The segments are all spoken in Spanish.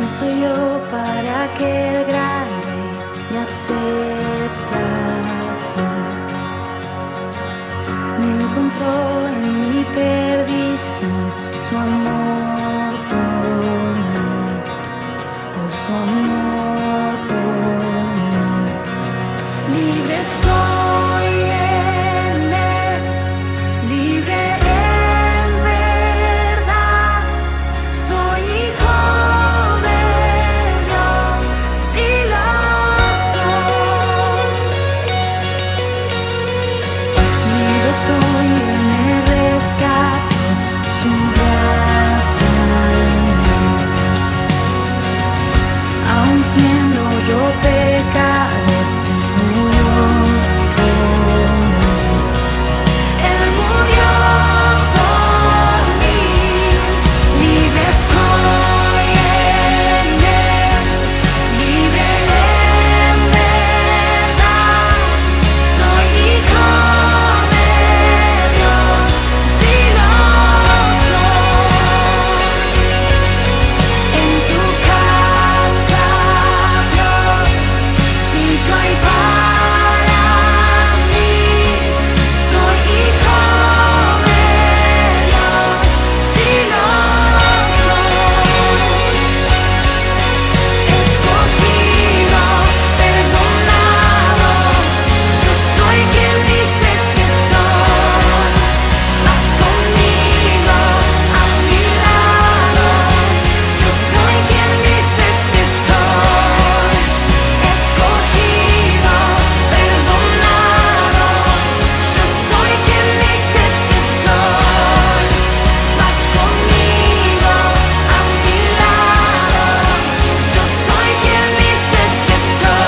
soy yo para que el gran rey me acepte así? Me encontró en mi perdición su amor por mí, oh, su amor por mí. Libre soy en él, libre en verdad. Soy hijo de Dios, sí lo soy. Libre soy, él me rescató, su gracia en mí. Aun siendo yo pecador, murió por mí. Él murió por mí. Libre soy en él, libre en verdad. Soy hijo de Dios, sí lo soy. En tu casa, Dios, sitio hay para mí. Soy hijo de Dios, sí lo soy. Escogido, perdonado, yo soy quien dices que soy. Vas conmigo a mi lado, yo soy quien dices que soy. Escogido, perdonado, yo soy quien dices que soy. Vas conmigo a mi lado, yo soy quien dices que soy.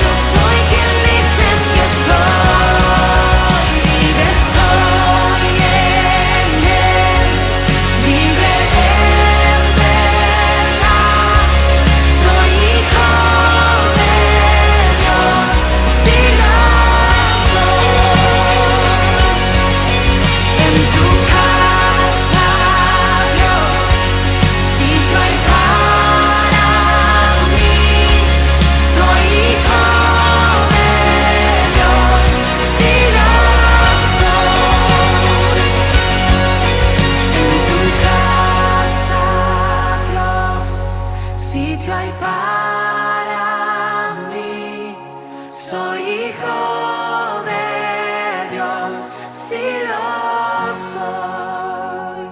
Yo soy quien dices que soy. Libre soy en él, libre en verdad. Soy hijo de Dios, sí lo soy. En tu casa, Dios, sitio hay para mí. Soy hijo de Dios, sí lo soy. En tu casa, Dios, sitio hay para mí. Soy hijo de Dios, sí lo soy.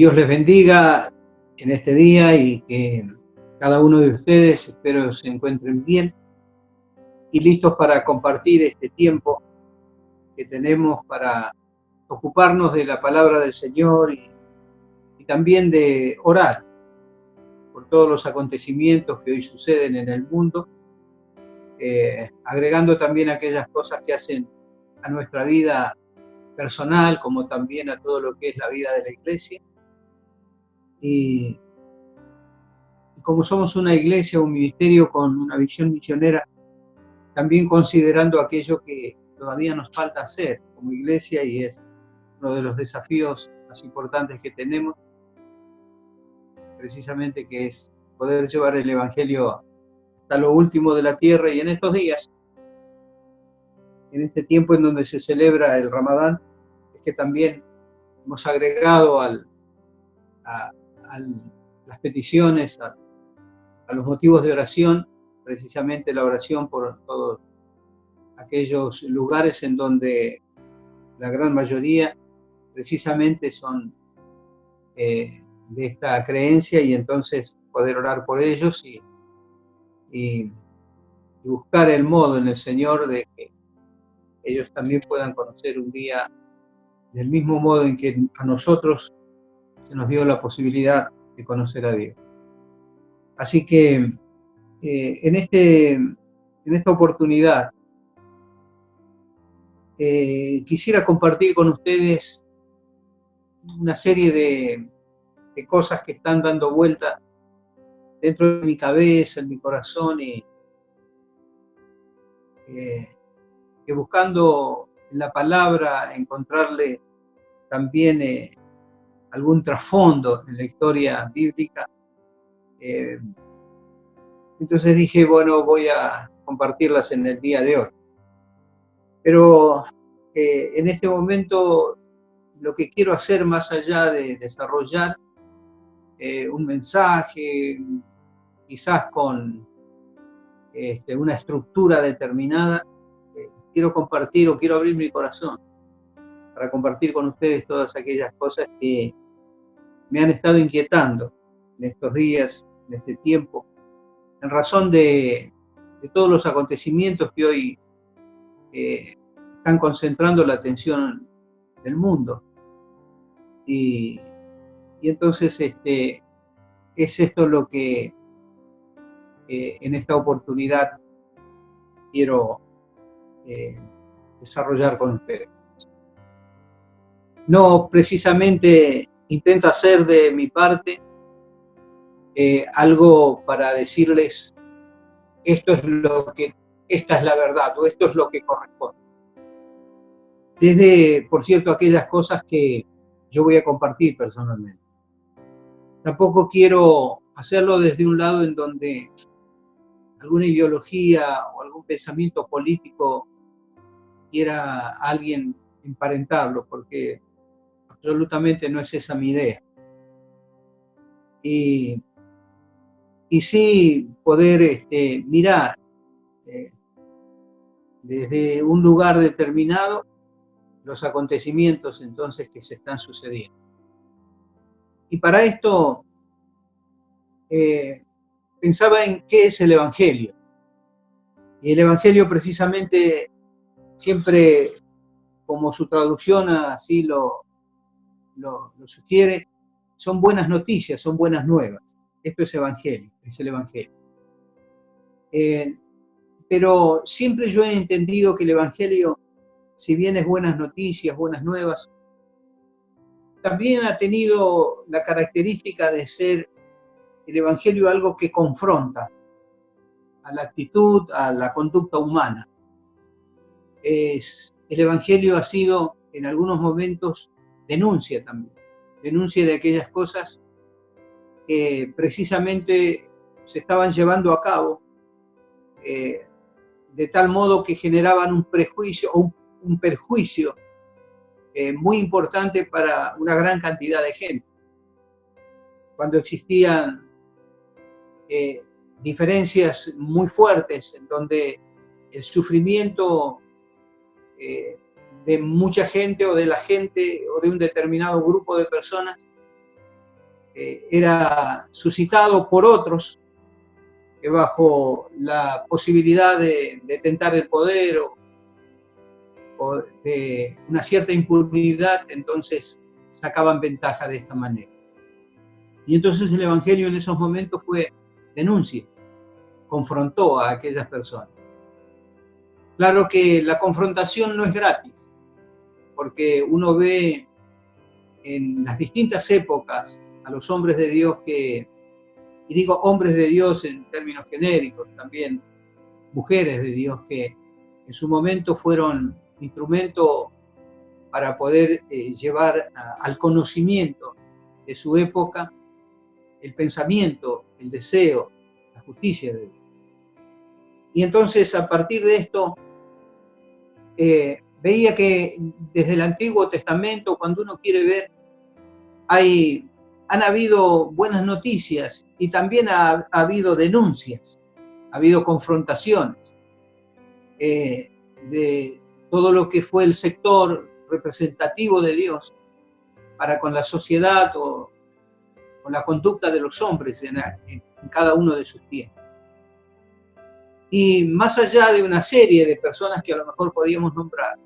Dios les bendiga en este día y que cada uno de ustedes, espero, se encuentren bien y listos para compartir este tiempo que tenemos para ocuparnos de la palabra del Señor y también de orar por todos los acontecimientos que hoy suceden en el mundo, agregando también aquellas cosas que hacen a nuestra vida personal, como también a todo lo que es la vida de la iglesia. Y como somos una iglesia, un ministerio con una visión misionera, también considerando aquello que todavía nos falta hacer como iglesia, y es uno de los desafíos más importantes que tenemos, precisamente, que es poder llevar el Evangelio hasta lo último de la tierra. Y en estos días, en este tiempo en donde se celebra el Ramadán, es que también hemos agregado a las peticiones, a los motivos de oración, precisamente la oración por todos aquellos lugares en donde la gran mayoría precisamente son de esta creencia, y entonces poder orar por ellos y buscar el modo en el Señor de que ellos también puedan conocer un día del mismo modo en que a nosotros se nos dio la posibilidad de conocer a Dios. Así que en esta oportunidad quisiera compartir con ustedes una serie de cosas que están dando vuelta dentro de mi cabeza, en mi corazón, y que buscando en la palabra encontrarle también algún trasfondo en la historia bíblica. Entonces dije, bueno, voy a compartirlas en el día de hoy. Pero en este momento lo que quiero hacer, más allá de desarrollar un mensaje, quizás con una estructura determinada, quiero compartir, o quiero abrir mi corazón para compartir con ustedes todas aquellas cosas que me han estado inquietando en estos días, en este tiempo, en razón de todos los acontecimientos que hoy están concentrando la atención del mundo. Y entonces es esto lo que en esta oportunidad quiero desarrollar con ustedes. No precisamente intento hacer de mi parte algo para decirles esta es la verdad, o esto es lo que corresponde. Desde, por cierto, aquellas cosas que yo voy a compartir personalmente. Tampoco quiero hacerlo desde un lado en donde alguna ideología o algún pensamiento político quiera a alguien emparentarlo, porque absolutamente no es esa mi idea. Y sí poder mirar desde un lugar determinado los acontecimientos entonces que se están sucediendo. Y para esto pensaba en qué es el Evangelio. Y el Evangelio, precisamente, siempre, como su traducción así lo sugiere, son buenas noticias, son buenas nuevas. Esto es Evangelio, es el Evangelio. Pero siempre yo he entendido que el Evangelio, si bien es buenas noticias, buenas nuevas, también ha tenido la característica de ser el Evangelio algo que confronta a la actitud, a la conducta humana. El Evangelio ha sido, en algunos momentos, denuncia también. Denuncia de aquellas cosas que precisamente se estaban llevando a cabo de tal modo que generaban un prejuicio o un perjuicio muy importante para una gran cantidad de gente. Cuando existían diferencias muy fuertes, en donde el sufrimiento de mucha gente, o de la gente, o de un determinado grupo de personas, era suscitado por otros que bajo la posibilidad de tentar el poder o de una cierta impunidad, entonces sacaban ventaja de esta manera. Y entonces el Evangelio en esos momentos fue denuncia, confrontó a aquellas personas. Claro que la confrontación no es gratis, porque uno ve en las distintas épocas a los hombres de Dios y digo hombres de Dios en términos genéricos, también mujeres de Dios que en su momento fueron instrumento para poder llevar al conocimiento de su época el pensamiento, el deseo, la justicia de Dios. Y entonces a partir de esto veía que desde el Antiguo Testamento, cuando uno quiere ver, han habido buenas noticias y también ha habido denuncias, ha habido confrontaciones de todo lo que fue el sector representativo de Dios para con la sociedad o con la conducta de los hombres en cada uno de sus tiempos. Y más allá de una serie de personas que a lo mejor podíamos nombrar,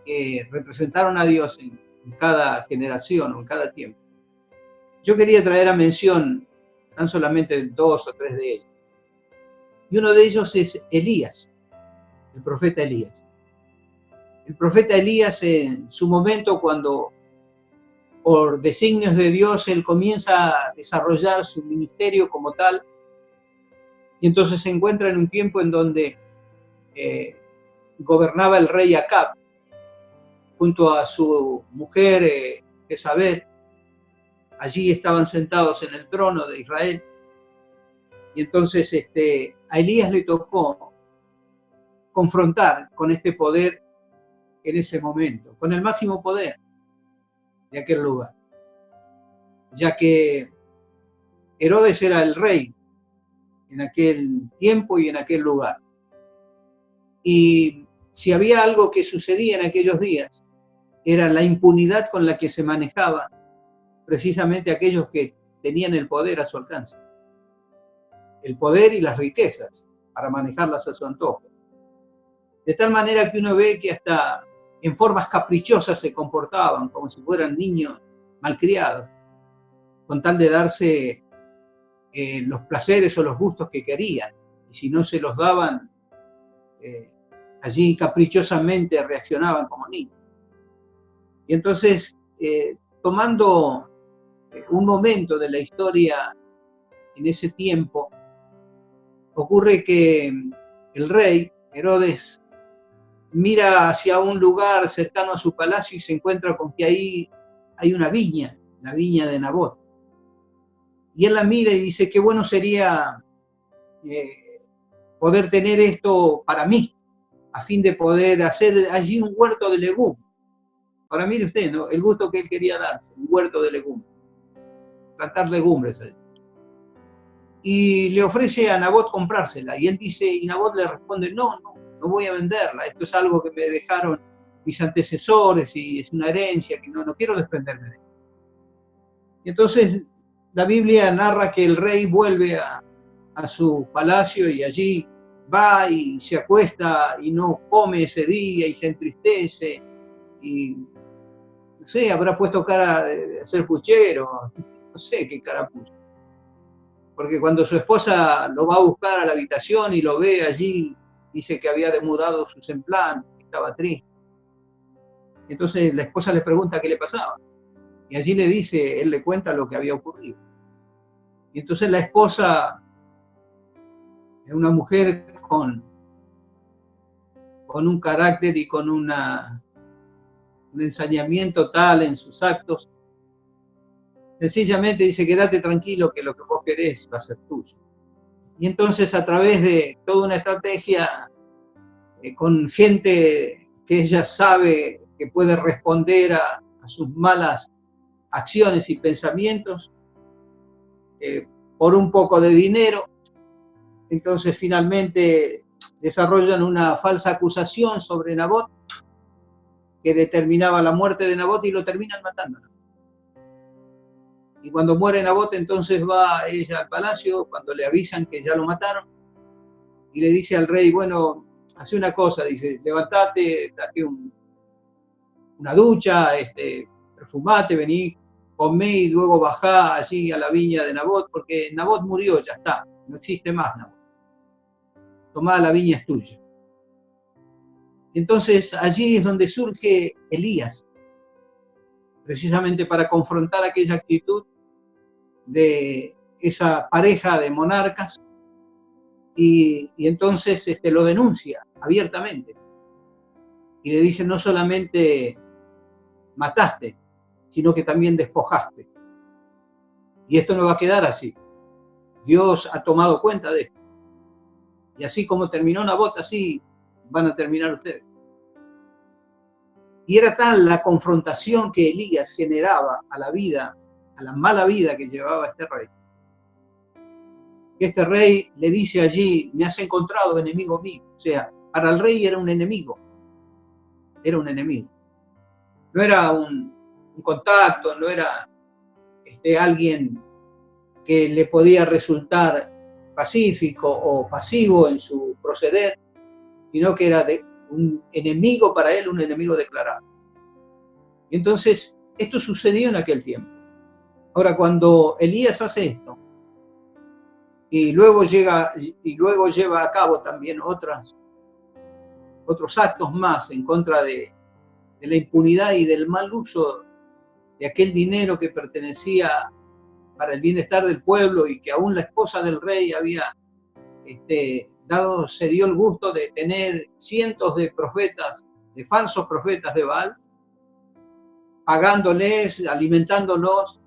que representaron a Dios en cada generación o en cada tiempo, yo quería traer a mención tan solamente 2 o 3 de ellos. Y uno de ellos es Elías, el profeta Elías. El profeta Elías en su momento, cuando por designios de Dios él comienza a desarrollar su ministerio como tal, y entonces se encuentra en un tiempo en donde gobernaba el rey Acab, junto a su mujer Jezabel. Allí estaban sentados en el trono de Israel. Y entonces a Elías le tocó confrontar con este poder en ese momento, con el máximo poder de aquel lugar, ya que Herodes era el rey en aquel tiempo y en aquel lugar. Y si había algo que sucedía en aquellos días, era la impunidad con la que se manejaba precisamente aquellos que tenían el poder a su alcance. El poder y las riquezas para manejarlas a su antojo. De tal manera que uno ve que hasta en formas caprichosas se comportaban, como si fueran niños malcriados, con tal de darse los placeres o los gustos que querían. Y si no se los daban, allí caprichosamente reaccionaban como niños. Y entonces, tomando un momento de la historia en ese tiempo, ocurre que el rey Herodes mira hacia un lugar cercano a su palacio y se encuentra con que ahí hay una viña, la viña de Nabot. Y él la mira y dice, qué bueno sería poder tener esto para mí, a fin de poder hacer allí un huerto de legumbres. Ahora mire usted, ¿no? El gusto que él quería darse, un huerto de legumbres, plantar legumbres allí. Y le ofrece a Nabot comprársela, y él dice, y Nabot le responde, no voy a venderla, esto es algo que me dejaron mis antecesores y es una herencia que no quiero desprenderme de ella. Y entonces la Biblia narra que el rey vuelve a su palacio y allí va y se acuesta y no come ese día y se entristece y no sé, habrá puesto cara de ser puchero, no sé qué cara puso. Porque cuando su esposa lo va a buscar a la habitación y lo ve allí, dice que había demudado su semblante, que estaba triste. Entonces la esposa le pregunta qué le pasaba. Y allí le dice, él le cuenta lo que había ocurrido. Y entonces la esposa es una mujer con un carácter y con un ensañamiento tal en sus actos. Sencillamente dice, quédate tranquilo que lo que vos querés va a ser tuyo. Y entonces a través de toda una estrategia con gente que ella sabe que puede responder a sus malas acciones y pensamientos, por un poco de dinero, entonces finalmente desarrollan una falsa acusación sobre Nabot que determinaba la muerte de Nabot y lo terminan matando. Y cuando muere Nabot, entonces va ella al palacio, cuando le avisan que ya lo mataron, y le dice al rey, bueno, hace una cosa, dice, levantate, date una ducha, perfumate, vení, comé y luego bajá allí a la viña de Nabot, porque Nabot murió, ya está, no existe más Nabot. Tomá, la viña es tuya. Entonces allí es donde surge Elías, precisamente para confrontar aquella actitud de esa pareja de monarcas, y entonces lo denuncia abiertamente. Y le dice, no solamente mataste, sino que también despojaste. Y esto no va a quedar así. Dios ha tomado cuenta de esto. Y así como terminó Nabot, así van a terminar ustedes. Y era tal la confrontación que Elías generaba a la vida, a la mala vida que llevaba este rey, que este rey le dice allí, me has encontrado enemigo mío. O sea, para el rey era un enemigo. Era un enemigo. No era un contacto, no era alguien que le podía resultar pacífico o pasivo en su proceder, sino que era un enemigo para él, un enemigo declarado. Y entonces, esto sucedió en aquel tiempo. Ahora, cuando Elías hace esto, y luego lleva a cabo también otros actos más en contra de la impunidad y del mal uso de aquel dinero que pertenecía para el bienestar del pueblo, y que aún la esposa del rey había se dio el gusto de tener cientos de profetas, de falsos profetas de Baal, pagándoles, alimentándolos,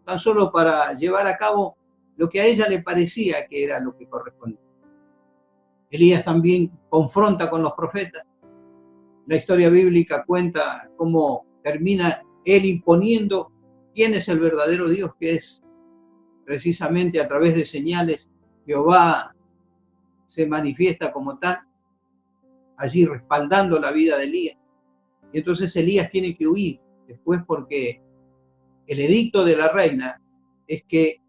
tan solo para llevar a cabo lo que a ella le parecía que era lo que correspondía. Elías también confronta con los profetas. La historia bíblica cuenta cómo termina él imponiendo quién es el verdadero Dios, que es precisamente a través de señales. Jehová se manifiesta como tal, allí respaldando la vida de Elías. Y entonces Elías tiene que huir después, porque el edicto de la reina es que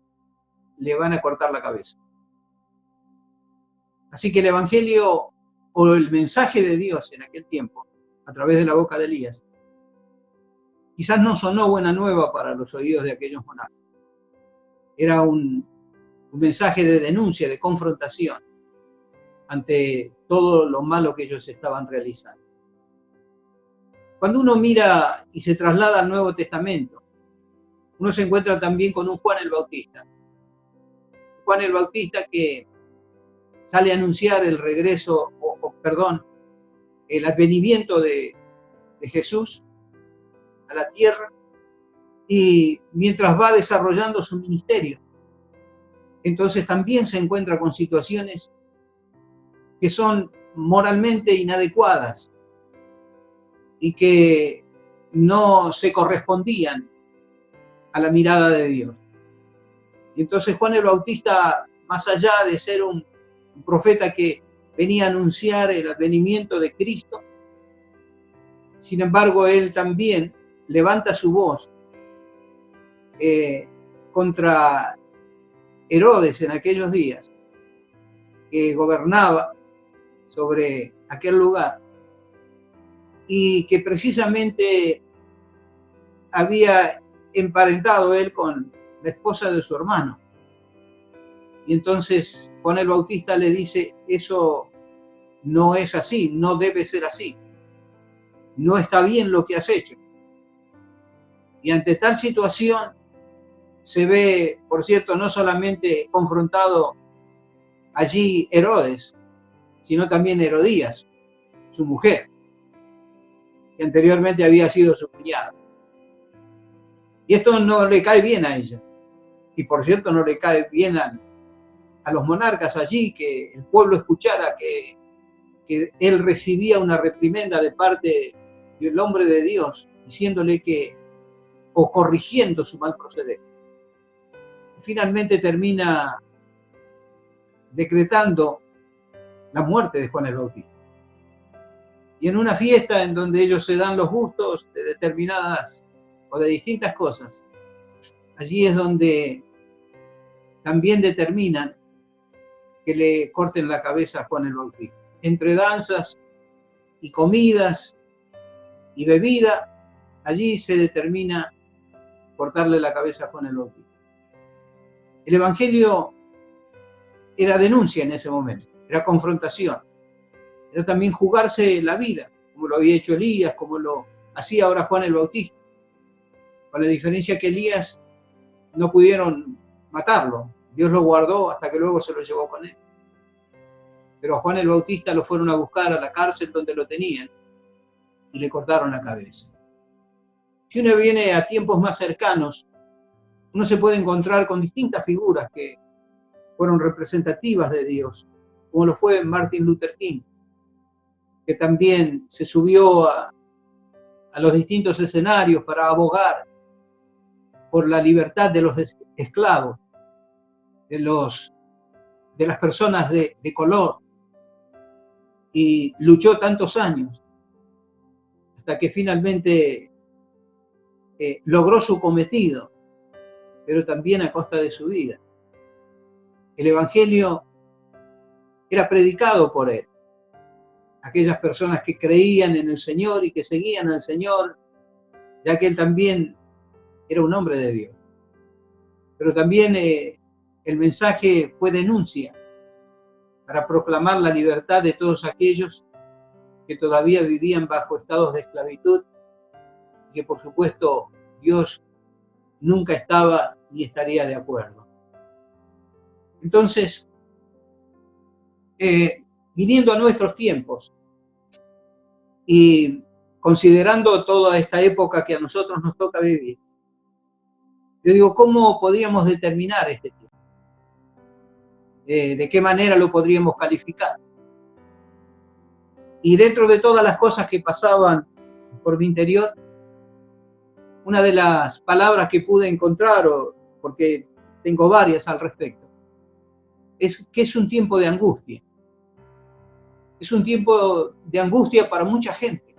le van a cortar la cabeza. Así que el evangelio o el mensaje de Dios en aquel tiempo, a través de la boca de Elías, quizás no sonó buena nueva para los oídos de aquellos monarcas. Era un mensaje de denuncia, de confrontación ante todo lo malo que ellos estaban realizando. Cuando uno mira y se traslada al Nuevo Testamento, uno se encuentra también con un Juan el Bautista. Juan el Bautista que sale a anunciar el regreso, el advenimiento de Jesús a la tierra, y mientras va desarrollando su ministerio, entonces también se encuentra con situaciones que son moralmente inadecuadas y que no se correspondían a la mirada de Dios. Y entonces Juan el Bautista, más allá de ser un profeta que venía a anunciar el advenimiento de Cristo, sin embargo, él también levanta su voz contra Herodes en aquellos días, que gobernaba sobre aquel lugar y que precisamente había emparentado él con la esposa de su hermano. Y entonces Juan el Bautista le dice, eso no es así, no debe ser así, no está bien lo que has hecho. Y ante tal situación se ve, por cierto, no solamente confrontado allí Herodes, sino también Herodías, su mujer, que anteriormente había sido su cuñada. Y esto no le cae bien a ella. Y por cierto, no le cae bien a los monarcas allí, que el pueblo escuchara que él recibía una reprimenda de parte del hombre de Dios, diciéndole o corrigiendo su mal proceder. Y finalmente termina decretando la muerte de Juan el Bautista. Y en una fiesta en donde ellos se dan los gustos de determinadas o de distintas cosas, allí es donde también determinan que le corten la cabeza a Juan el Bautista. Entre danzas y comidas y bebida, allí se determina cortarle la cabeza a Juan el Bautista. El Evangelio era denuncia en ese momento, era confrontación, era también jugarse la vida, como lo había hecho Elías, como lo hacía ahora Juan el Bautista, con la diferencia que Elías no pudieron matarlo, Dios lo guardó hasta que luego se lo llevó con él. Pero a Juan el Bautista lo fueron a buscar a la cárcel donde lo tenían y le cortaron la cabeza. Si uno viene a tiempos más cercanos, uno se puede encontrar con distintas figuras que fueron representativas de Dios, como lo fue Martin Luther King, que también se subió a los distintos escenarios para abogar por la libertad de los esclavos, de las personas de color, y luchó tantos años hasta que finalmente logró su cometido, pero también a costa de su vida. El Evangelio era predicado por él. Aquellas personas que creían en el Señor y que seguían al Señor, ya que él también era un hombre de Dios. Pero también el mensaje fue denuncia para proclamar la libertad de todos aquellos que todavía vivían bajo estados de esclavitud y que por supuesto Dios nunca estaba ni estaría de acuerdo. Entonces, viniendo a nuestros tiempos y considerando toda esta época que a nosotros nos toca vivir, yo digo, ¿cómo podríamos determinar este tiempo? ¿De qué manera lo podríamos calificar? Y dentro de todas las cosas que pasaban por mi interior, una de las palabras que pude encontrar, porque tengo varias al respecto, es que es un tiempo de angustia. Es un tiempo de angustia para mucha gente.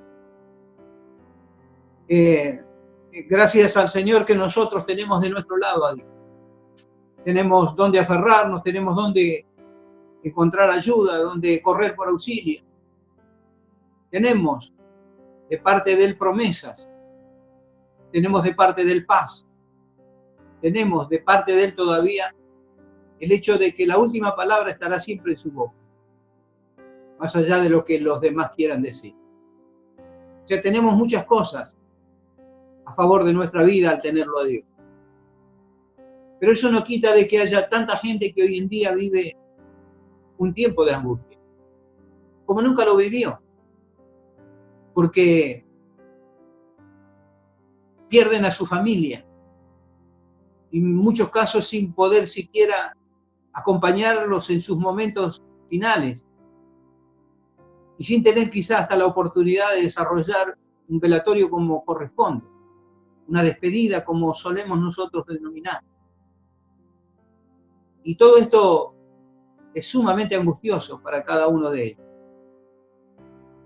Gracias al Señor que nosotros tenemos de nuestro lado a Dios. Tenemos dónde aferrarnos, tenemos dónde encontrar ayuda, dónde correr por auxilio. Tenemos de parte de Él promesas. Tenemos de parte de Él paz. Tenemos de parte de Él todavía el hecho de que la última palabra estará siempre en su boca, más allá de lo que los demás quieran decir. O sea, tenemos muchas cosas a favor de nuestra vida al tenerlo a Dios. Pero eso no quita de que haya tanta gente que hoy en día vive un tiempo de angustia, como nunca lo vivió, porque pierden a su familia, y en muchos casos sin poder siquiera acompañarlos en sus momentos finales, y sin tener quizás hasta la oportunidad de desarrollar un velatorio como corresponde, una despedida como solemos nosotros denominar. Y todo esto es sumamente angustioso para cada uno de ellos.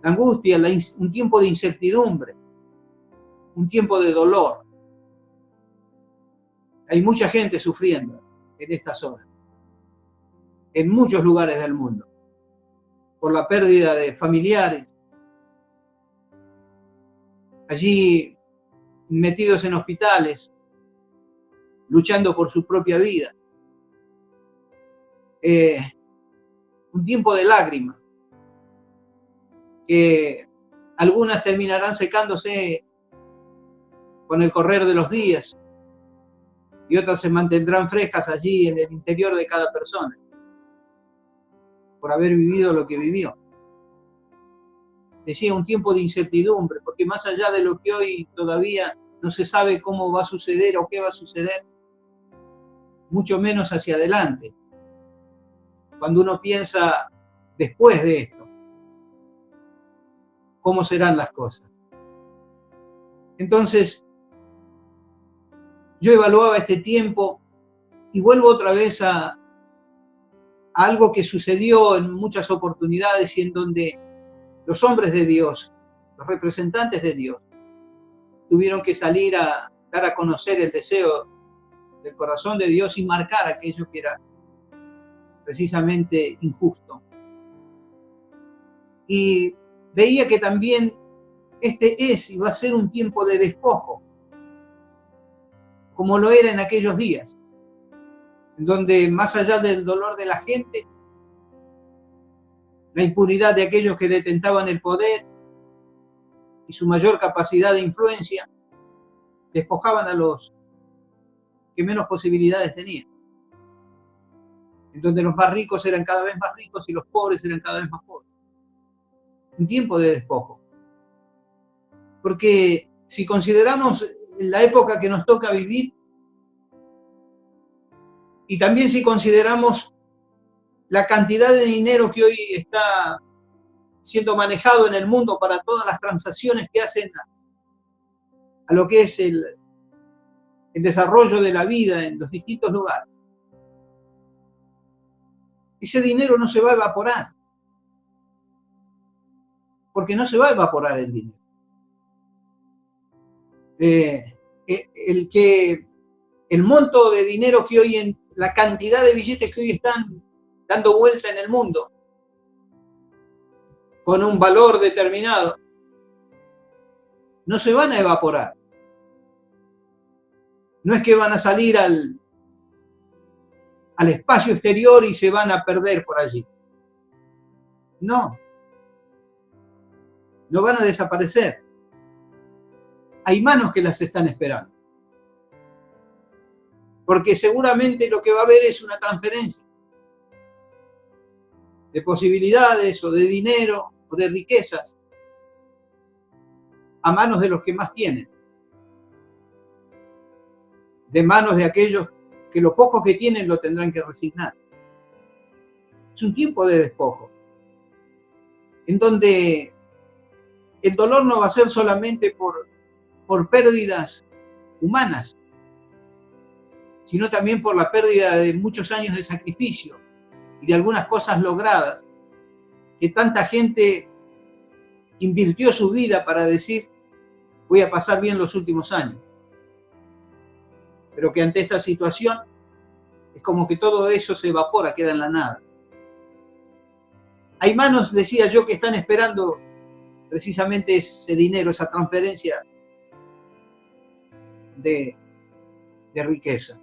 La angustia, un tiempo de incertidumbre, un tiempo de dolor. Hay mucha gente sufriendo en estas horas, en muchos lugares del mundo, por la pérdida de familiares, allí metidos en hospitales, luchando por su propia vida. Un tiempo de lágrimas, que algunas terminarán secándose con el correr de los días y otras se mantendrán frescas allí en el interior de cada persona por haber vivido lo que vivió. Decía, un tiempo de incertidumbre, porque más allá de lo que hoy todavía no se sabe cómo va a suceder o qué va a suceder, mucho menos hacia adelante. Cuando uno piensa después de esto, cómo serán las cosas. Entonces, yo evaluaba este tiempo y vuelvo otra vez a algo que sucedió en muchas oportunidades y en donde los hombres de Dios, los representantes de Dios, tuvieron que salir a dar a conocer el deseo del corazón de Dios y marcar aquello que era precisamente injusto. Y veía que también este es y va a ser un tiempo de despojo, como lo era en aquellos días, en donde más allá del dolor de la gente, la impunidad de aquellos que detentaban el poder y su mayor capacidad de influencia, despojaban a los que menos posibilidades tenían, en donde los más ricos eran cada vez más ricos y los pobres eran cada vez más pobres. Un tiempo de despojo. Porque si consideramos la época que nos toca vivir, y también si consideramos la cantidad de dinero que hoy está siendo manejado en el mundo para todas las transacciones que hacen a lo que es el desarrollo de la vida en los distintos lugares, ese dinero no se va a evaporar, porque no se va a evaporar el dinero. El monto de dinero que hoy, la cantidad de billetes que hoy están dando vuelta en el mundo, con un valor determinado, no se van a evaporar. No es que van a salir al espacio exterior y se van a perder por allí. No. No van a desaparecer. Hay manos que las están esperando. Porque seguramente lo que va a haber es una transferencia de posibilidades o de dinero o de riquezas a manos de los que más tienen. De manos de aquellos que lo poco que tienen lo tendrán que resignar. Es un tiempo de despojo, en donde el dolor no va a ser solamente por pérdidas humanas, sino también por la pérdida de muchos años de sacrificio y de algunas cosas logradas, que tanta gente invirtió su vida para decir, voy a pasar bien los últimos años. Pero que ante esta situación es como que todo eso se evapora, queda en la nada. Hay manos, decía yo, que están esperando precisamente ese dinero, esa transferencia de riqueza.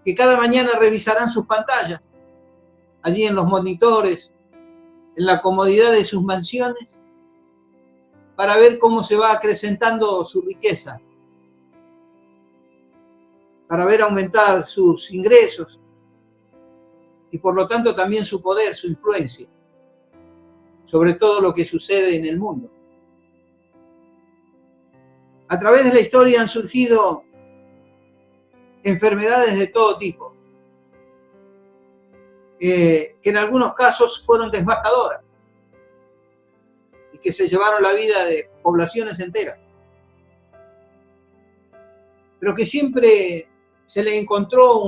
Que cada mañana revisarán sus pantallas, allí en los monitores, en la comodidad de sus mansiones, para ver cómo se va acrecentando su riqueza, para ver aumentar sus ingresos y por lo tanto también su poder, su influencia sobre todo lo que sucede en el mundo. A través de la historia han surgido enfermedades de todo tipo, que en algunos casos fueron devastadoras y que se llevaron la vida de poblaciones enteras, pero que siempre se le encontró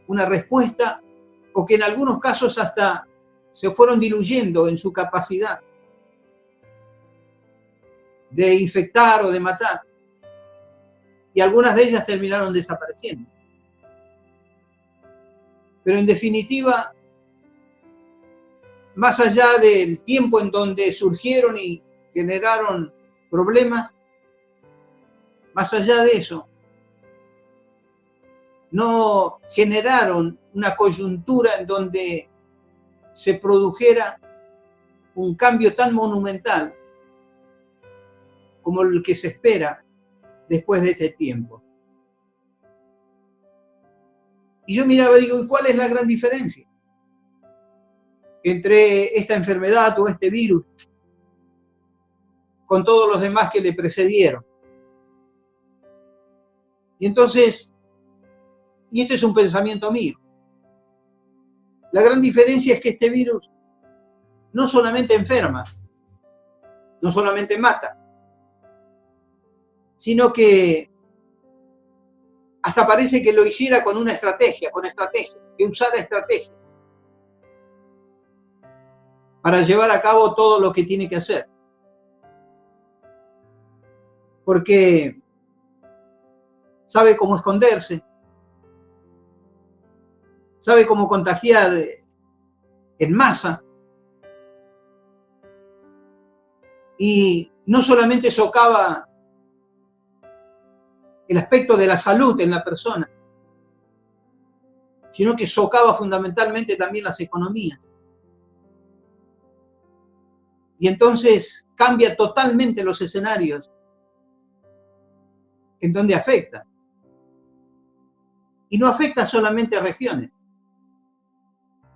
una respuesta, o que en algunos casos hasta se fueron diluyendo en su capacidad de infectar o de matar, y algunas de ellas terminaron desapareciendo. Pero en definitiva, más allá del tiempo en donde surgieron y generaron problemas, más allá de eso, no generaron una coyuntura en donde se produjera un cambio tan monumental como el que se espera después de este tiempo. Y yo miraba y digo, ¿y cuál es la gran diferencia entre esta enfermedad o este virus con todos los demás que le precedieron? Y entonces, y esto es un pensamiento mío, la gran diferencia es que este virus no solamente enferma, no solamente mata, sino que hasta parece que lo hiciera con una estrategia, que usara estrategia para llevar a cabo todo lo que tiene que hacer. Porque sabe cómo esconderse, sabe cómo contagiar en masa. Y no solamente socava el aspecto de la salud en la persona, sino que socava fundamentalmente también las economías. Y entonces cambia totalmente los escenarios en donde afecta. Y no afecta solamente a regiones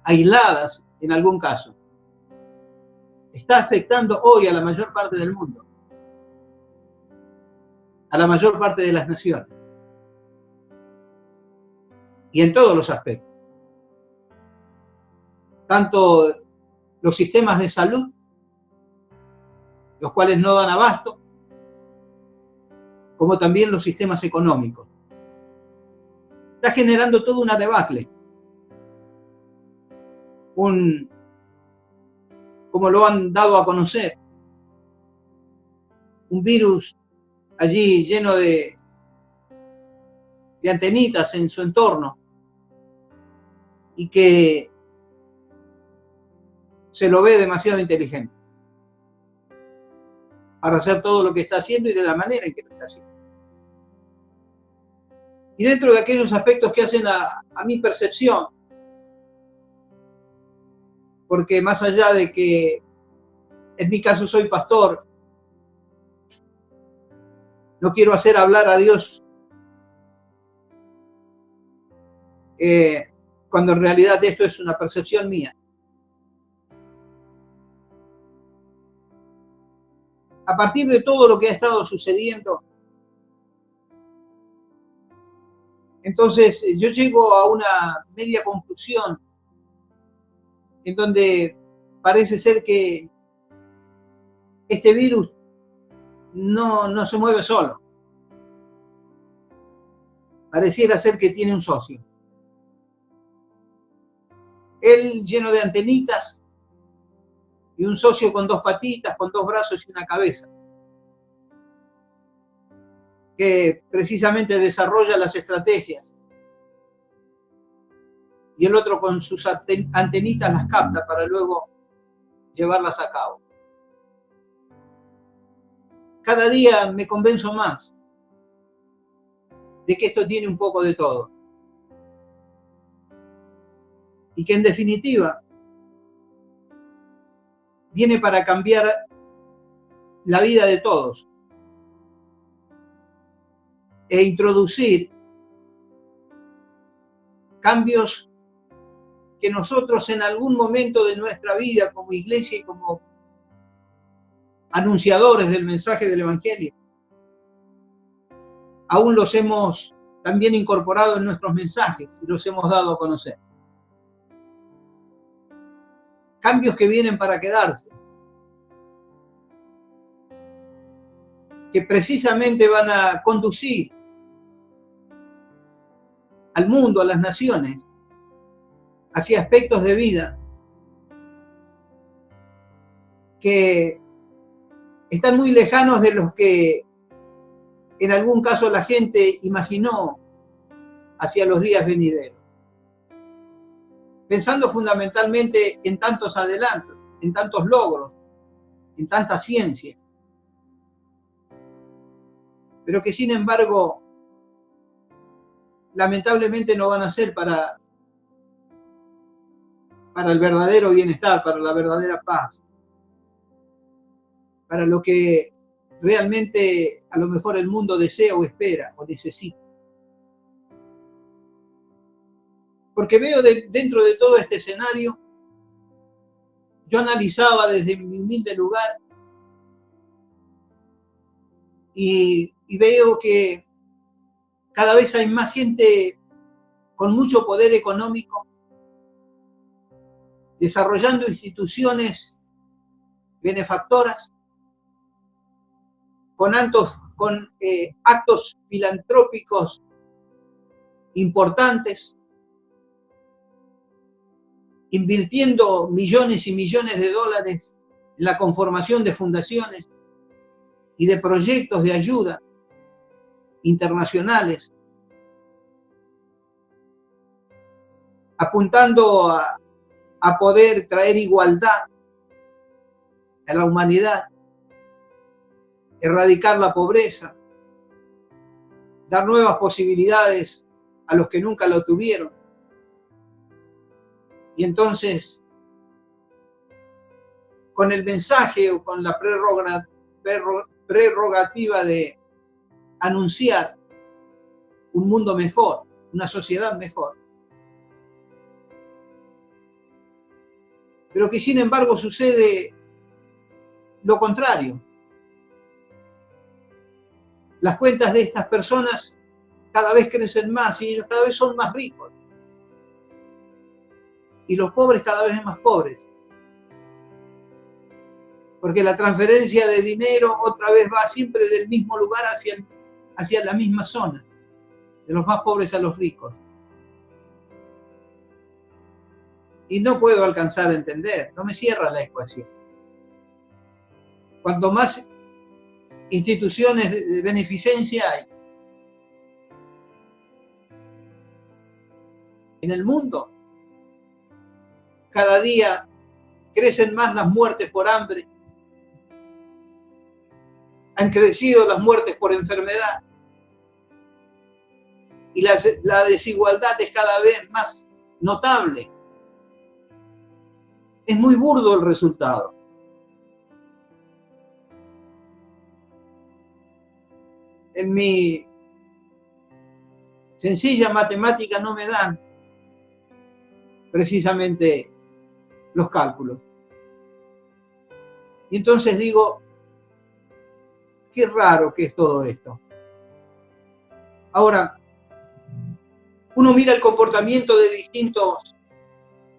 aisladas en algún caso. Está afectando hoy a la mayor parte del mundo, a la mayor parte de las naciones. Y en todos los aspectos. Tanto los sistemas de salud, los cuales no dan abasto, como también los sistemas económicos. Está generando toda una debacle. Como lo han dado a conocer, un virus allí lleno de antenitas en su entorno y que se lo ve demasiado inteligente para hacer todo lo que está haciendo y de la manera en que lo está haciendo. Y dentro de aquellos aspectos que hacen a mi percepción, porque más allá de que en mi caso soy pastor, no quiero hacer hablar a Dios cuando en realidad esto es una percepción mía. A partir de todo lo que ha estado sucediendo, entonces yo llego a una media conclusión en donde parece ser que este virus no se mueve solo. Pareciera ser que tiene un socio. Él lleno de antenitas y un socio con 2 patitas, con 2 brazos y una cabeza, que precisamente desarrolla las estrategias. Y el otro con sus antenitas las capta para luego llevarlas a cabo. Cada día me convenzo más de que esto tiene un poco de todo. Y que en definitiva viene para cambiar la vida de todos e introducir cambios que nosotros en algún momento de nuestra vida como iglesia y como anunciadores del mensaje del Evangelio, aún los hemos también incorporado en nuestros mensajes y los hemos dado a conocer. Cambios que vienen para quedarse, que precisamente van a conducir al mundo, a las naciones, hacia aspectos de vida que están muy lejanos de los que en algún caso la gente imaginó hacia los días venideros. Pensando fundamentalmente en tantos adelantos, en tantos logros, en tanta ciencia, pero que sin embargo lamentablemente no van a ser para el verdadero bienestar, para la verdadera paz, para lo que realmente a lo mejor el mundo desea o espera o necesita. Porque veo dentro de todo este escenario, yo analizaba desde mi humilde lugar y veo que cada vez hay más gente con mucho poder económico desarrollando instituciones benefactoras con actos filantrópicos importantes, invirtiendo millones y millones de dólares en la conformación de fundaciones y de proyectos de ayuda internacionales apuntando a poder traer igualdad a la humanidad, erradicar la pobreza, dar nuevas posibilidades a los que nunca lo tuvieron. Y entonces, con el mensaje o con la prerrogativa de anunciar un mundo mejor, una sociedad mejor. Pero que sin embargo sucede lo contrario. Las cuentas de estas personas cada vez crecen más y ellos cada vez son más ricos. Y los pobres cada vez más pobres. Porque la transferencia de dinero otra vez va siempre del mismo lugar hacia la misma zona, de los más pobres a los ricos. Y no puedo alcanzar a entender, no me cierra la ecuación. Cuanto más instituciones de beneficencia hay en el mundo, cada día crecen más las muertes por hambre, han crecido las muertes por enfermedad y la desigualdad es cada vez más notable. Es muy burdo el resultado. En mi sencilla matemática no me dan precisamente los cálculos. Y entonces digo, qué raro que es todo esto. Ahora, uno mira el comportamiento de distintos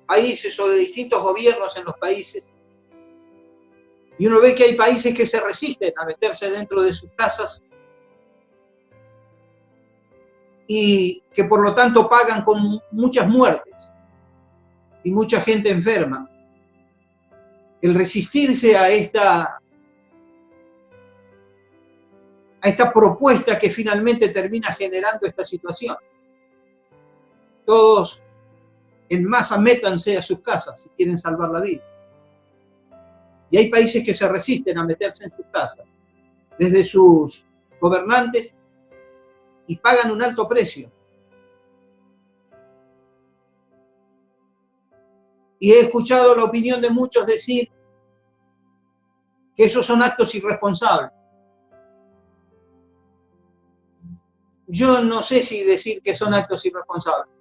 países o de distintos gobiernos en los países y uno ve que hay países que se resisten a meterse dentro de sus casas y que por lo tanto pagan con muchas muertes y mucha gente enferma. El resistirse a esta propuesta que finalmente termina generando esta situación. Todos en masa métanse a sus casas si quieren salvar la vida. Y hay países que se resisten a meterse en sus casas, desde sus gobernantes, y pagan un alto precio. Y he escuchado la opinión de muchos decir que esos son actos irresponsables. Yo no sé si decir que son actos irresponsables.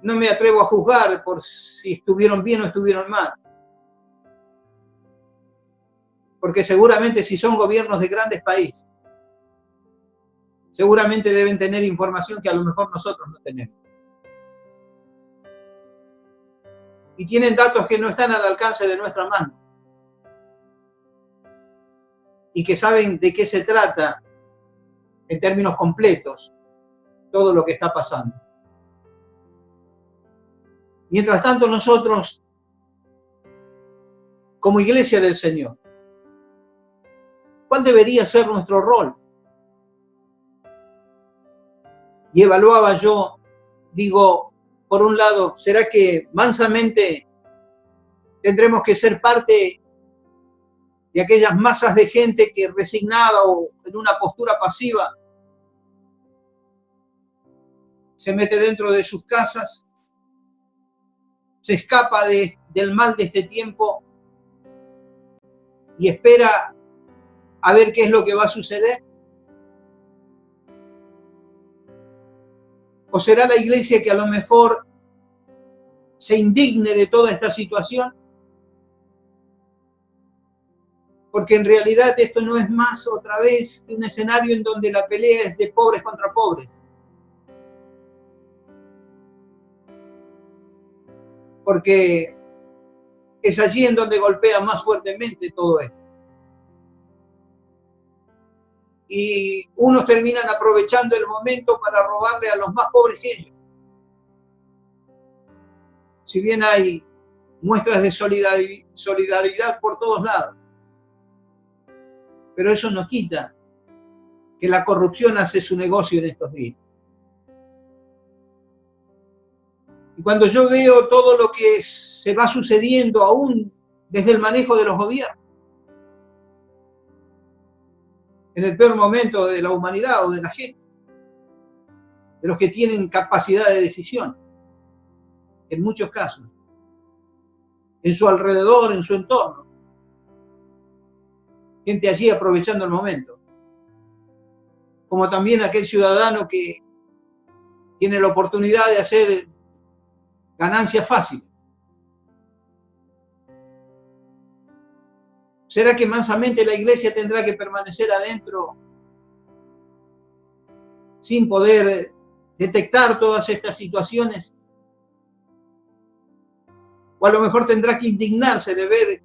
No me atrevo a juzgar por si estuvieron bien o estuvieron mal. Porque seguramente si son gobiernos de grandes países, seguramente deben tener información que a lo mejor nosotros no tenemos. Y tienen datos que no están al alcance de nuestra mano. Y que saben de qué se trata en términos completos todo lo que está pasando. Mientras tanto nosotros, como Iglesia del Señor, ¿cuál debería ser nuestro rol? Y evaluaba yo, digo, por un lado, ¿será que mansamente tendremos que ser parte de aquellas masas de gente que resignada o en una postura pasiva se mete dentro de sus casas, se escapa del mal de este tiempo y espera a ver qué es lo que va a suceder? ¿O será la iglesia que a lo mejor se indigne de toda esta situación? Porque en realidad esto no es más otra vez un escenario en donde la pelea es de pobres contra pobres. Porque es allí en donde golpea más fuertemente todo esto. Y unos terminan aprovechando el momento para robarle a los más pobres que ellos. Si bien hay muestras de solidaridad por todos lados, pero eso no quita que la corrupción hace su negocio en estos días. cuando yo veo todo lo que se va sucediendo aún desde el manejo de los gobiernos, en el peor momento de la humanidad o de la gente, de los que tienen capacidad de decisión, en muchos casos, en su alrededor, en su entorno, gente allí aprovechando el momento, como también aquel ciudadano que tiene la oportunidad de hacer ganancias fáciles. ¿Será que mansamente la iglesia tendrá que permanecer adentro sin poder detectar todas estas situaciones? O a lo mejor tendrá que indignarse de ver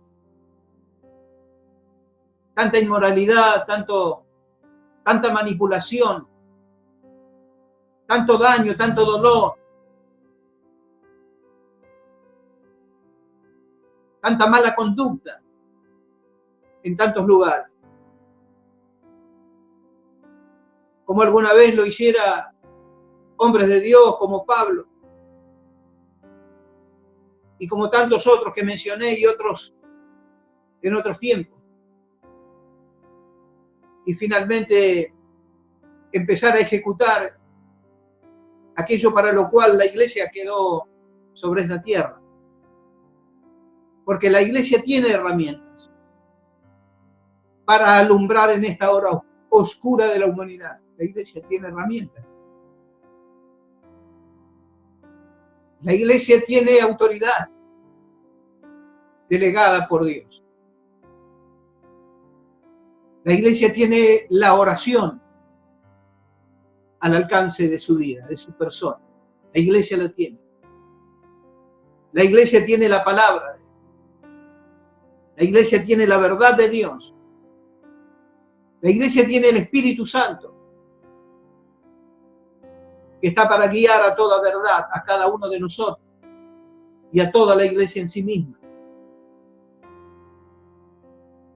tanta inmoralidad, tanta manipulación, tanto daño, tanto dolor, tanta mala conducta en tantos lugares. Como alguna vez lo hiciera hombres de Dios como Pablo y como tantos otros que mencioné y otros en otros tiempos. Y finalmente empezar a ejecutar aquello para lo cual la iglesia quedó sobre esta tierra. Porque la iglesia tiene herramientas para alumbrar en esta hora oscura de la humanidad. La iglesia tiene herramientas. La iglesia tiene autoridad delegada por Dios. La iglesia tiene la oración al alcance de su vida, de su persona. La iglesia la tiene. La iglesia tiene la palabra. La iglesia tiene la verdad de Dios. La iglesia tiene el Espíritu Santo, que está para guiar a toda verdad, a cada uno de nosotros y a toda la iglesia en sí misma.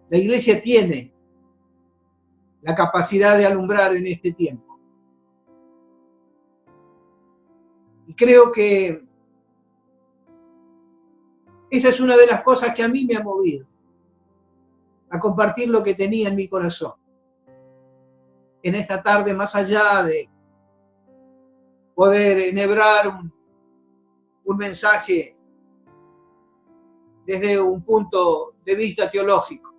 La iglesia tiene la capacidad de alumbrar en este tiempo. Y creo que esa es una de las cosas que a mí me ha movido a compartir lo que tenía en mi corazón. En esta tarde, más allá de poder enhebrar un mensaje desde un punto de vista teológico,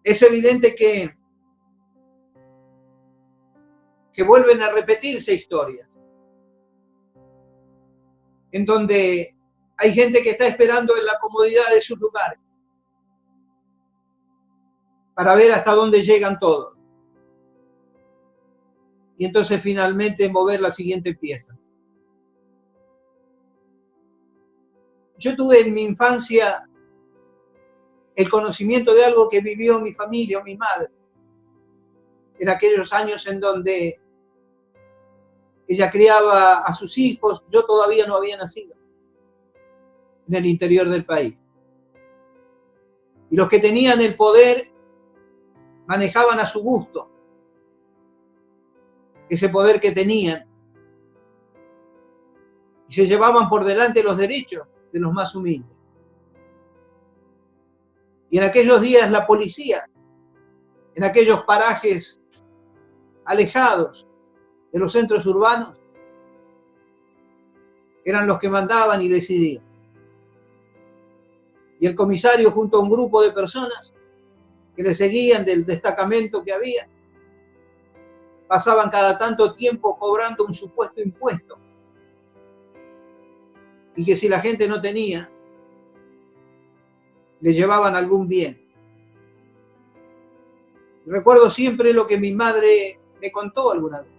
es evidente que vuelven a repetirse historias en donde hay gente que está esperando en la comodidad de sus lugares para ver hasta dónde llegan todos. Y entonces finalmente mover la siguiente pieza. Yo tuve en mi infancia el conocimiento de algo que vivió mi familia o mi madre en aquellos años en donde ella criaba a sus hijos. Yo todavía no había nacido en el interior del país. Y los que tenían el poder manejaban a su gusto ese poder que tenían y se llevaban por delante los derechos de los más humildes. Y en aquellos días la policía, en aquellos parajes alejados de los centros urbanos, eran los que mandaban y decidían. Y el comisario, junto a un grupo de personas que le seguían del destacamento que había, pasaban cada tanto tiempo cobrando un supuesto impuesto. Y que si la gente no tenía, le llevaban algún bien. Recuerdo siempre lo que mi madre me contó alguna vez,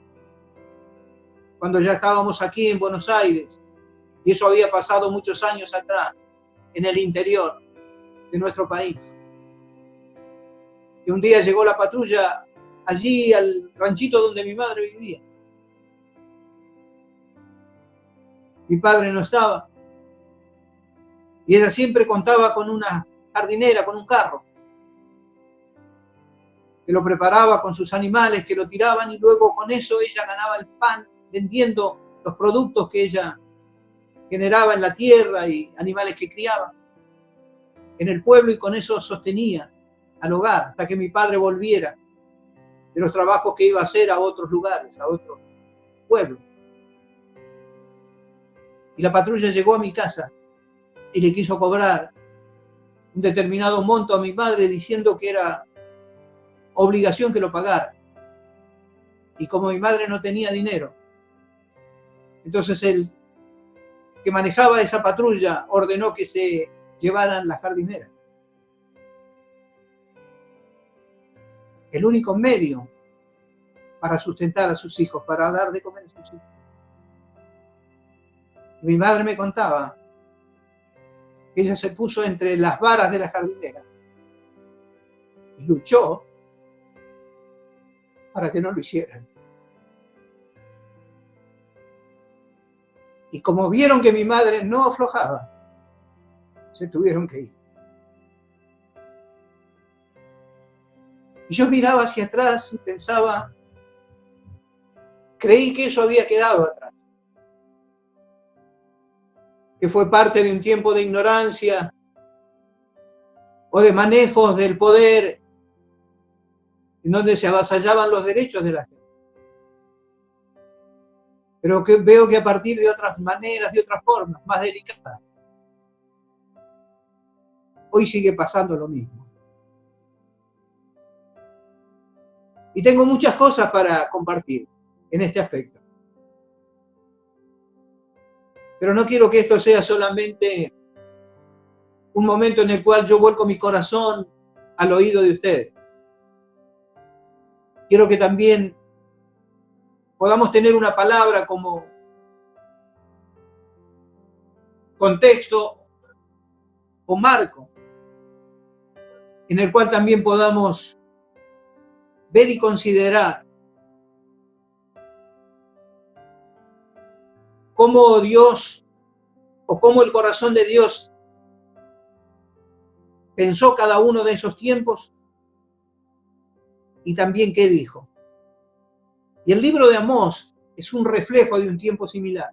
cuando ya estábamos aquí en Buenos Aires, y eso había pasado muchos años atrás, en el interior de nuestro país. Y un día llegó la patrulla allí al ranchito donde mi madre vivía. Mi padre no estaba. Y ella siempre contaba con una jardinera, con un carro. que lo preparaba con sus animales, que lo tiraban y luego con eso ella ganaba el pan vendiendo los productos que ella generaba en la tierra y animales que criaba en el pueblo, y con eso sostenía al hogar hasta que mi padre volviera de los trabajos que iba a hacer a otros lugares, a otros pueblos. Y la patrulla llegó a mi casa y le quiso cobrar un determinado monto a mi madre diciendo que era obligación que lo pagara. Y como mi madre no tenía dinero, entonces el que manejaba esa patrulla ordenó que se llevaran las jardineras. El único medio para sustentar a sus hijos, para dar de comer a sus hijos. Mi madre me contaba que ella se puso entre las varas de la jardinera y luchó para que no lo hicieran. Y como vieron que mi madre no aflojaba, se tuvieron que ir. Y yo miraba hacia atrás y pensaba, creí que eso había quedado atrás, que fue parte de un tiempo de ignorancia o de manejos del poder en donde se avasallaban los derechos de la gente. Pero que veo que a partir de otras maneras, de otras formas, más delicadas, hoy sigue pasando lo mismo. Y tengo muchas cosas para compartir en este aspecto. Pero no quiero que esto sea solamente un momento en el cual yo vuelco mi corazón al oído de ustedes. Quiero que también podamos tener una palabra como contexto o marco, en el cual también podamos ver y considerar cómo Dios o cómo el corazón de Dios pensó cada uno de esos tiempos y también qué dijo. Y el libro de Amós es un reflejo de un tiempo similar,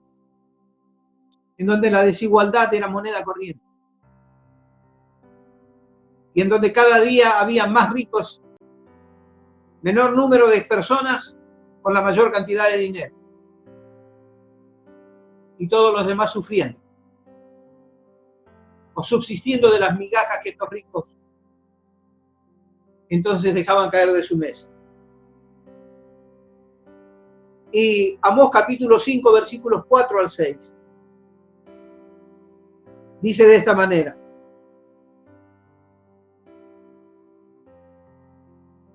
en donde la desigualdad era moneda corriente y en donde cada día había más ricos, menor número de personas con la mayor cantidad de dinero, y todos los demás sufriendo o subsistiendo de las migajas que estos ricos entonces dejaban caer de su mesa. Y Amós capítulo 5 versículos 4 al 6 dice de esta manera: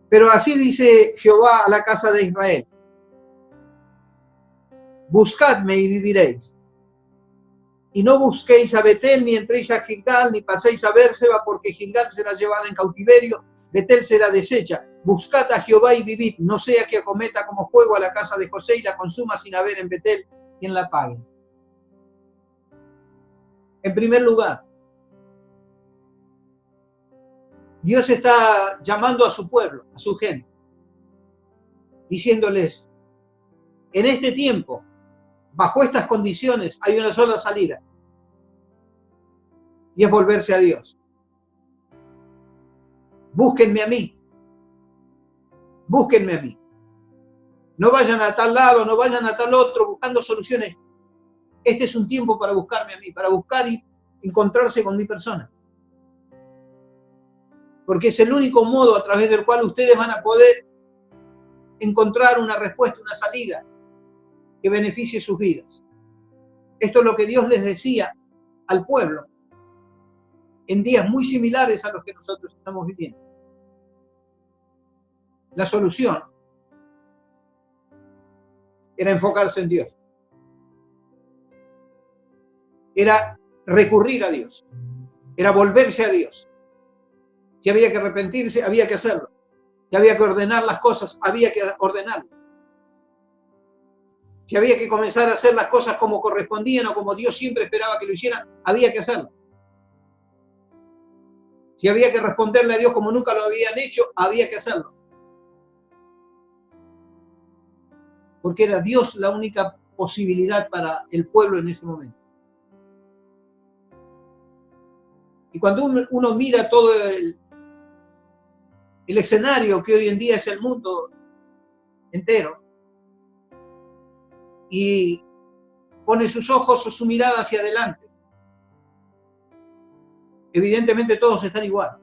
pero así dice Jehová a la casa de Israel: buscadme y viviréis, y no busquéis a Betel, ni entréis a Gilgal, ni paséis a Bérseba, porque Gilgal será llevada en cautiverio, Betel será deshecha. Buscad a Jehová y vivid, no sea que acometa como fuego a la casa de José y la consuma sin haber en Betel quien la pague. En primer lugar, Dios está llamando a su pueblo, a su gente, diciéndoles: en este tiempo, bajo estas condiciones, hay una sola salida, y es volverse a Dios. Búsquenme a mí. Búsquenme a mí. No vayan a tal lado, no vayan a tal otro buscando soluciones. Este es un tiempo para buscarme a mí, para buscar y encontrarse con mi persona. Porque es el único modo a través del cual ustedes van a poder encontrar una respuesta, una salida que beneficie sus vidas. Esto es lo que Dios les decía al pueblo en días muy similares a los que nosotros estamos viviendo. La solución era enfocarse en Dios. Era recurrir a Dios. Era volverse a Dios. Si había que arrepentirse, había que hacerlo. Si había que ordenar las cosas, había que ordenarlo. Si había que comenzar a hacer las cosas como correspondían o como Dios siempre esperaba que lo hicieran, había que hacerlo. Si había que responderle a Dios como nunca lo habían hecho, había que hacerlo. porque era Dios la única posibilidad para el pueblo en ese momento. Y cuando uno mira todo el escenario que hoy en día es el mundo entero, y pone sus ojos o su mirada hacia adelante, evidentemente todos están igual.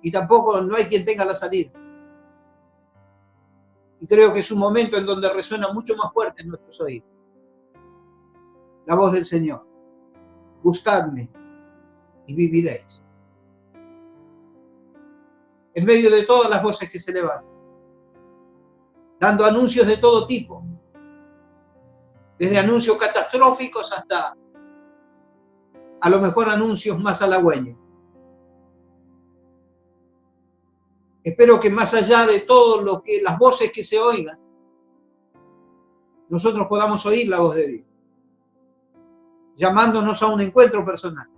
Y tampoco no hay quien tenga la salida. Y creo que es un momento en donde resuena mucho más fuerte en nuestros oídos la voz del Señor. Buscadme y viviréis. En medio de todas las voces que se levantan, dando anuncios de todo tipo, desde anuncios catastróficos hasta a lo mejor anuncios más halagüeños. Espero que más allá de todo lo que las voces que se oigan, nosotros podamos oír la voz de Dios, llamándonos a un encuentro personal,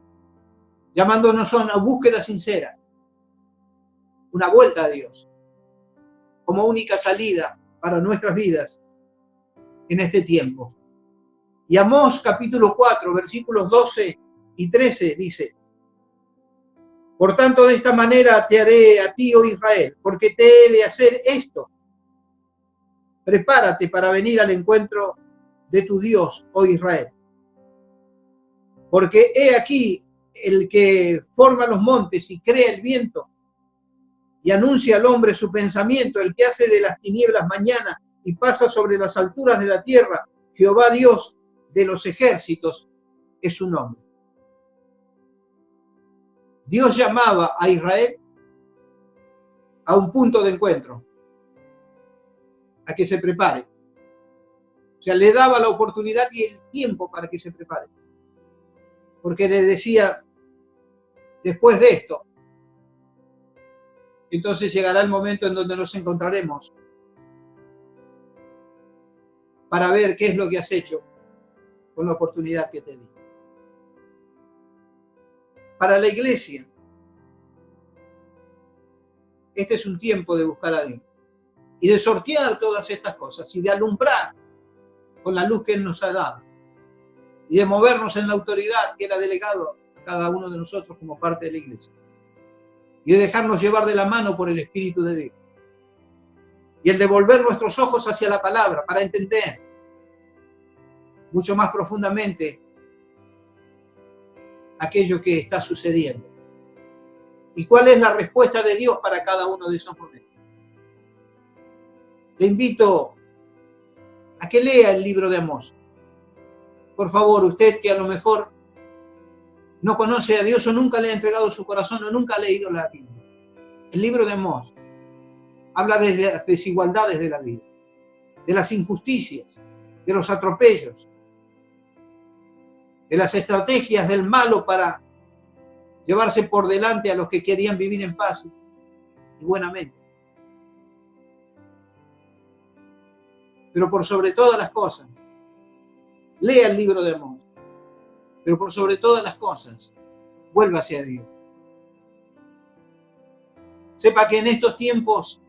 llamándonos a una búsqueda sincera, una vuelta a Dios, como única salida para nuestras vidas en este tiempo. Y Amós capítulo 4, versículos 12 y 13 dice: por tanto, de esta manera te haré a ti, oh Israel, porque te he de hacer esto. Prepárate para venir al encuentro de tu Dios, oh Israel. Porque he aquí el que forma los montes y crea el viento y anuncia al hombre su pensamiento, el que hace de las tinieblas mañana y pasa sobre las alturas de la tierra, Jehová Dios de los ejércitos es su nombre. Dios llamaba a Israel a un punto de encuentro, a que se prepare. O sea, le daba la oportunidad y el tiempo para que se prepare. Porque le decía, después de esto, entonces llegará el momento en donde nos encontraremos para ver qué es lo que has hecho con la oportunidad que te di. Para la iglesia, este es un tiempo de buscar a Dios y de sortear todas estas cosas y de alumbrar con la luz que Él nos ha dado y de movernos en la autoridad que Él ha delegado a cada uno de nosotros como parte de la iglesia y de dejarnos llevar de la mano por el Espíritu de Dios y el de volver nuestros ojos hacia la palabra para entender mucho más profundamente aquello que está sucediendo. ¿Y cuál es la respuesta de Dios para cada uno de esos momentos? Le invito a que lea el libro de Amós. Por favor, usted que a lo mejor no conoce a Dios o nunca le ha entregado su corazón o nunca ha leído la Biblia. El libro de Amós habla de las desigualdades de la vida, de las injusticias, de los atropellos, de las estrategias del malo para llevarse por delante a los que querían vivir en paz y buenamente. Pero por sobre todas las cosas, lea el libro de Amós. Pero por sobre todas las cosas, vuélvase a Dios. Sepa que en estos tiempos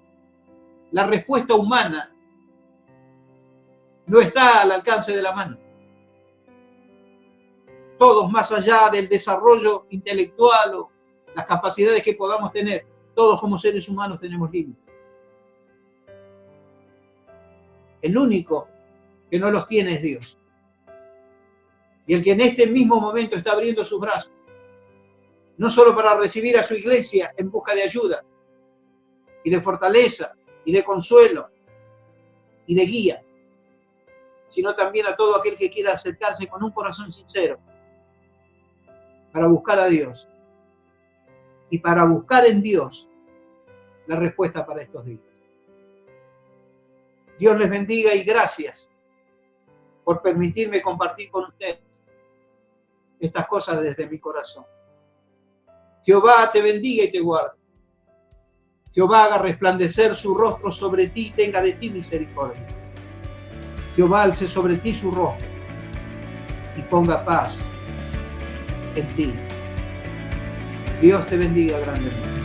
la respuesta humana no está al alcance de la mano. Todos, más allá del desarrollo intelectual o las capacidades que podamos tener, todos como seres humanos tenemos límites. El único que no los tiene es Dios. Y el que en este mismo momento está abriendo sus brazos, no solo para recibir a su iglesia en busca de ayuda y de fortaleza y de consuelo y de guía, sino también a todo aquel que quiera acercarse con un corazón sincero para buscar a Dios y para buscar en Dios la respuesta para estos días. Dios les bendiga y gracias por permitirme compartir con ustedes estas cosas desde mi corazón. Jehová te bendiga y te guarde. Jehová haga resplandecer su rostro sobre ti y tenga de ti misericordia. Jehová alce sobre ti su rostro y ponga paz en ti. Dios te bendiga grandemente.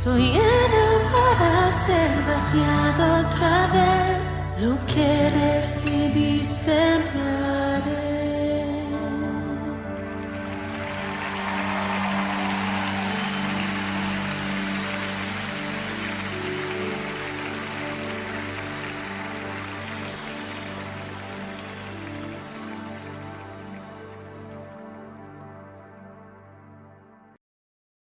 Soy llena para ser vaciado otra vez. Lo que recibí sembrado.